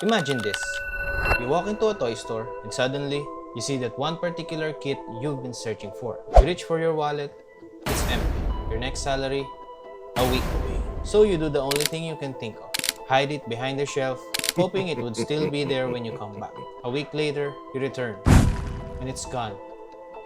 Imagine this. You walk into a toy store and suddenly you see that one particular kit you've been searching for. You reach for your wallet, it's empty. Your next salary, a week away. So you do the only thing you can think of. Hide it behind the shelf, hoping it would still be there when you come back. A week later, you return, and it's gone.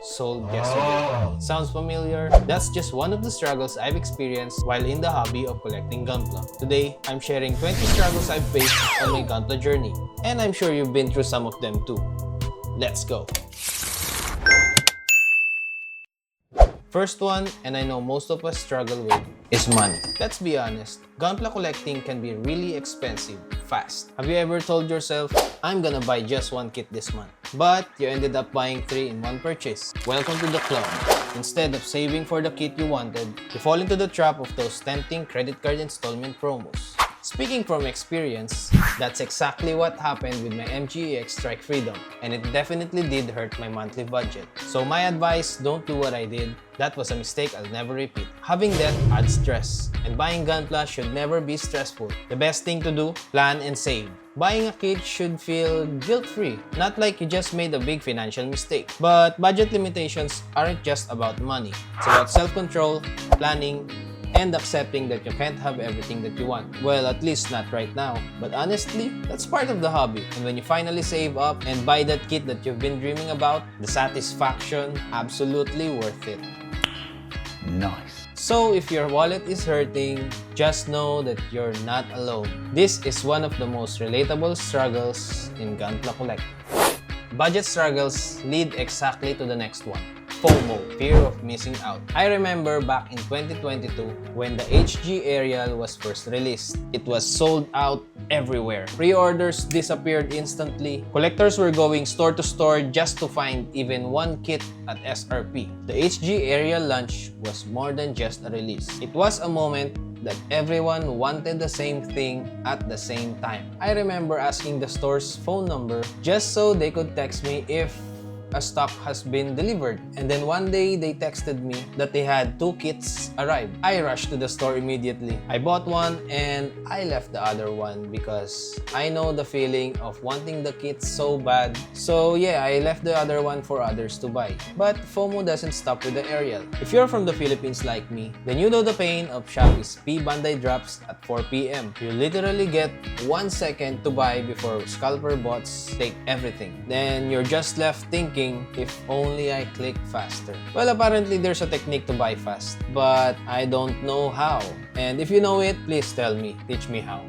Sold yesterday. Sounds familiar? That's just one of the struggles I've experienced while in the hobby of collecting Gunpla. Today, I'm sharing 20 struggles I've faced on my Gunpla journey. And I'm sure you've been through some of them too. Let's go! First one, and I know most of us struggle with, is money. Let's be honest, Gunpla collecting can be really expensive fast. Have you ever told yourself, I'm gonna buy just one kit this month, but you ended up buying 3 in one purchase? Welcome to the club. Instead of saving for the kit you wanted, you fall into the trap of those tempting credit card installment promos. Speaking from experience, that's exactly what happened with my MGEX Strike Freedom, and it definitely did hurt my monthly budget. So my advice, don't do what I did. That was a mistake I'll never repeat. Having debt adds stress, and buying Gunpla should never be stressful. The best thing to do, plan and save. Buying a kit should feel guilt-free, not like you just made a big financial mistake. But budget limitations aren't just about money. It's about self-control, planning, and accepting that you can't have everything that you want. Well, at least not right now. But honestly, that's part of the hobby. And when you finally save up and buy that kit that you've been dreaming about, the satisfaction, absolutely worth it. Nice. So if your wallet is hurting, just know that you're not alone. This is one of the most relatable struggles in Gunpla collecting. Budget struggles lead exactly to the next one. FOMO, fear of missing out. I remember back in 2022 when the HG Aerial was first released. It was sold out everywhere. Pre-orders disappeared instantly. Collectors were going store to store just to find even one kit at SRP. The HG Aerial launch was more than just a release. It was a moment that everyone wanted the same thing at the same time. I remember asking the store's phone number just so they could text me if a stock has been delivered. And then one day they texted me that they had 2 kits arrived. I rushed to the store immediately. I bought one and I left the other one because I know the feeling of wanting the kit so bad. So yeah, I left the other one for others to buy. But FOMO doesn't stop with the Aerial. If you're from the Philippines like me, then you know the pain of Shopee's PBANDAI drops at 4 p.m. You literally get 1 second to buy before scalper bots take everything. Then you're just left thinking, if only I click faster. Well, apparently there's a technique to buy fast, but I don't know how. And if you know it, please tell me. Teach me how.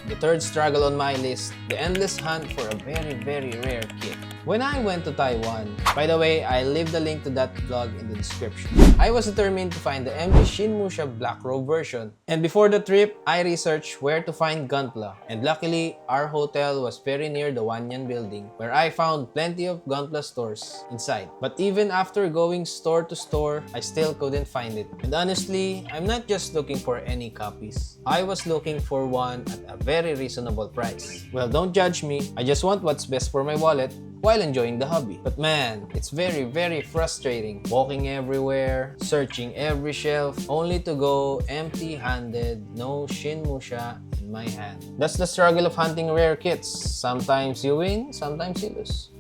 The third struggle on my list, the endless hunt for a very rare kit. When I went to Taiwan, by the way, I leave the link to that vlog in the description. I was determined to find the MG Shinmusha Black Robe version. And before the trip, I researched where to find Gunpla. And luckily, our hotel was very near the Wanyan building, where I found plenty of Gunpla stores inside. But even after going store to store, I still couldn't find it. And honestly, I'm not just looking for any copies. I was looking for one at a very reasonable price. Well, don't judge me. I just want what's best for my wallet while enjoying the hobby. But man, it's very frustrating. Walking everywhere, searching every shelf, only to go empty-handed, no Shinmusha in my hand. That's the struggle of hunting rare kits. Sometimes you win, sometimes you lose.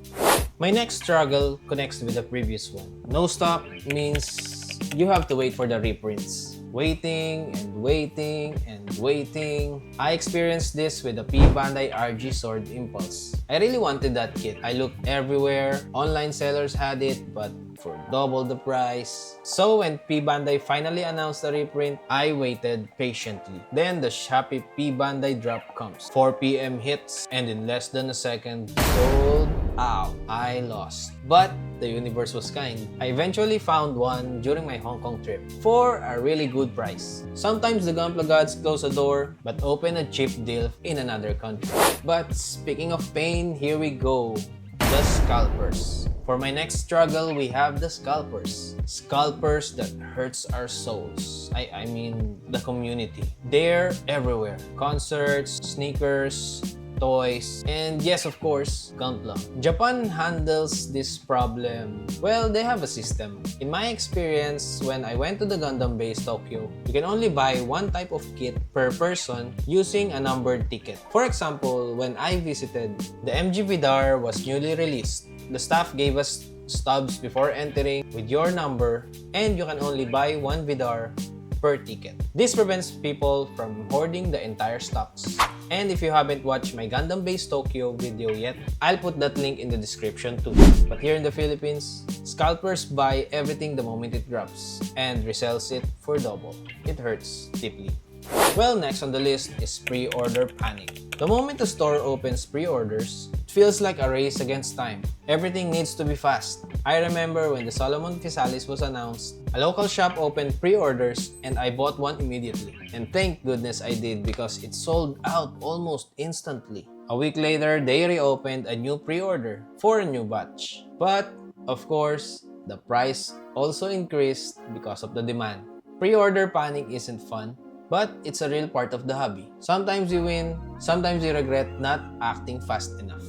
My next struggle connects with the previous one. No stock means you have to wait for the reprints. Waiting. I experienced this with the PBANDAI RG Sword Impulse. I really wanted that kit. I looked everywhere. Online sellers had it, but for double the price. So when PBANDAI finally announced the reprint, I waited patiently. Then the Shopee PBANDAI drop comes. 4 p.m. hits, and in less than a second, sold out. I lost. But the universe was kind. I eventually found one during my Hong Kong trip for a really good price. Sometimes the Gunpla gods close a door but open a cheap deal in another country. But speaking of pain, here we go. The scalpers. For my next struggle, we have the scalpers. Scalpers that hurts our souls. I mean, the community. They're everywhere. Concerts, sneakers, toys, and yes, of course, Gunpla. Japan handles this problem. Well, they have a system. In my experience, when I went to the Gundam base Tokyo, you can only buy one type of kit per person using a numbered ticket. For example, when I visited, the MG Vidar was newly released. The staff gave us stubs before entering with your number, and you can only buy one Vidar per ticket. This prevents people from hoarding the entire stocks. And if you haven't watched my Gundam Base Tokyo video yet, I'll put that link in the description too. But here in the Philippines, scalpers buy everything the moment it drops and resells it for double. It hurts deeply. Well, next on the list is pre-order panic. The moment the store opens pre-orders, it feels like a race against time. Everything needs to be fast. I remember when the Solomon Physalis was announced, a local shop opened pre-orders and I bought one immediately. And thank goodness I did because it sold out almost instantly. A week later, they reopened a new pre-order for a new batch. But, of course, the price also increased because of the demand. Pre-order panic isn't fun, but it's a real part of the hobby. Sometimes you win, sometimes you regret not acting fast enough.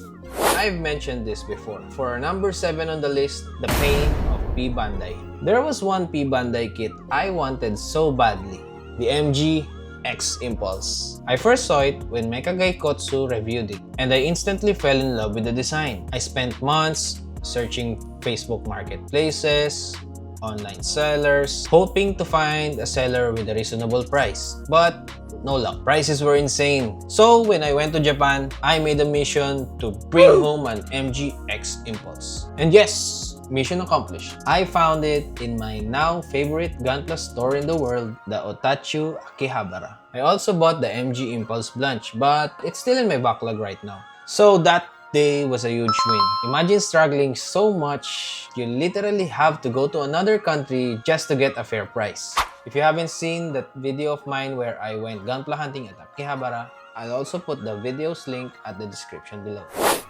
I've mentioned this before. For number 7 on the list, the pain of PBANDAI. There was one PBANDAI kit I wanted so badly, the MG X Impulse. I first saw it when Mekagai Kotsu reviewed it, and I instantly fell in love with the design. I spent months searching Facebook marketplaces, online sellers, hoping to find a seller with a reasonable price. But no luck. Prices were insane. So when I went to Japan, I made a mission to bring home an MGX Impulse. And yes, mission accomplished. I found it in my now favorite Gunpla store in the world, the Otachu Akihabara. I also bought the MG Impulse Blanche, but it's still in my backlog right now. So that day was a huge win. Imagine struggling so much, you literally have to go to another country just to get a fair price. If you haven't seen that video of mine where I went Gunpla hunting at Akihabara, I'll also put the video's link at the description below.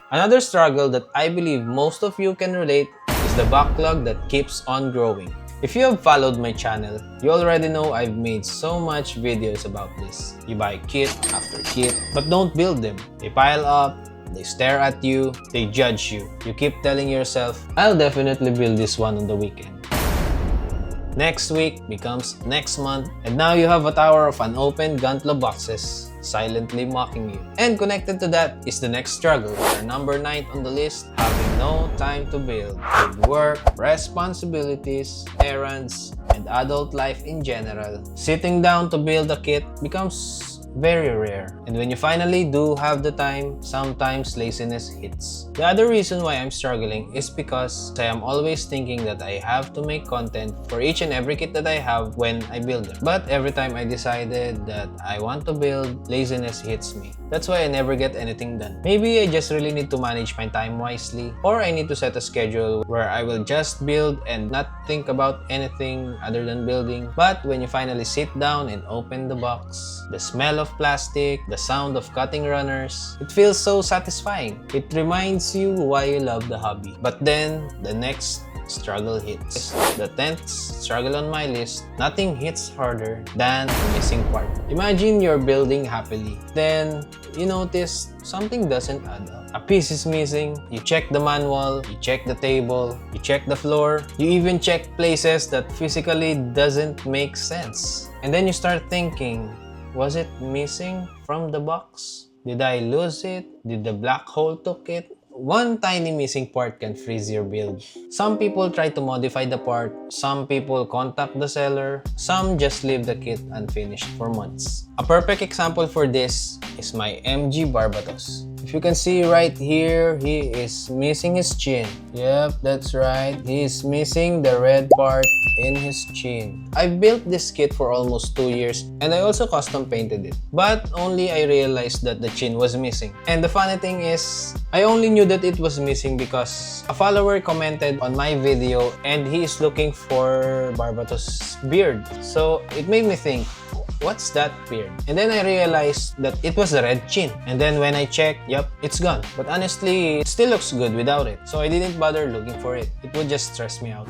Another struggle that I believe most of you can relate is the backlog that keeps on growing. If you have followed my channel, you already know I've made so much videos about this. You buy kit after kit, but don't build them. They pile up, they stare at you, they judge you. You keep telling yourself, I'll definitely build this one on the weekend. Next week becomes next month, and now you have a tower of unopened Gunpla boxes silently mocking you. And connected to that is the next struggle, our number 9 on the list, having no time to build. With work, responsibilities, errands, and adult life in general, sitting down to build a kit becomes very rare. And when you finally do have the time, sometimes laziness hits. The other reason why I'm struggling is because I am always thinking that I have to make content for each and every kit that I have when I build them. But every time I decided that I want to build, laziness hits me. That's why I never get anything done. Maybe I just really need to manage my time wisely, or I need to set a schedule where I will just build and not think about anything other than building. But when you finally sit down and open the box, the smell of plastic, the sound of cutting runners, it feels so satisfying. It reminds you why you love the hobby. But then, the next struggle hits. The 10th struggle on my list, nothing hits harder than the missing part. Imagine you're building happily, then you notice something doesn't add up. A piece is missing, you check the manual, you check the table, you check the floor, you even check places that physically doesn't make sense. And then you start thinking, was it missing from the box? Did I lose it? Did the black hole took it? One tiny missing part can freeze your build. Some people try to modify the part, some people contact the seller, some just leave the kit unfinished for months. A perfect example for this is my MG Barbatos. If you can see right here, he is missing his chin. Yep, that's right. He is missing the red part in his chin. I built this kit for almost 2 years and I also custom painted it. But only I realized that the chin was missing. And the funny thing is, I only knew that it was missing because a follower commented on my video and he is looking for Barbatos' beard. So it made me think, what's that beard? And then I realized that it was the red chin. And then when I checked, yep, it's gone. But honestly, it still looks good without it. So I didn't bother looking for it. It would just stress me out.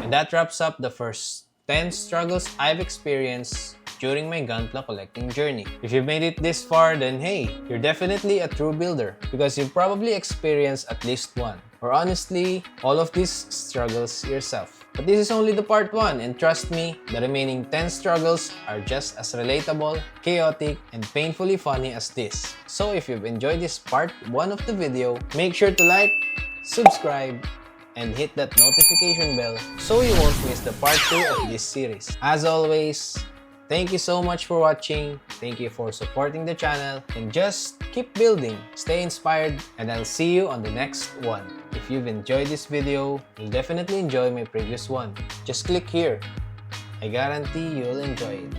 And that wraps up the first 10 struggles I've experienced during my Gunpla collecting journey. If you've made it this far, then hey, you're definitely a true builder because you've probably experienced at least one, or honestly, all of these struggles yourself. But this is only the part 1, and trust me, the remaining 10 struggles are just as relatable, chaotic, and painfully funny as this. So if you've enjoyed this part 1 of the video, make sure to like, subscribe, and hit that notification bell so you won't miss the part 2 of this series. As always, thank you so much for watching, thank you for supporting the channel, and just keep building, stay inspired, and I'll see you on the next one. If you've enjoyed this video, you'll definitely enjoy my previous one. Just click here. I guarantee you'll enjoy it.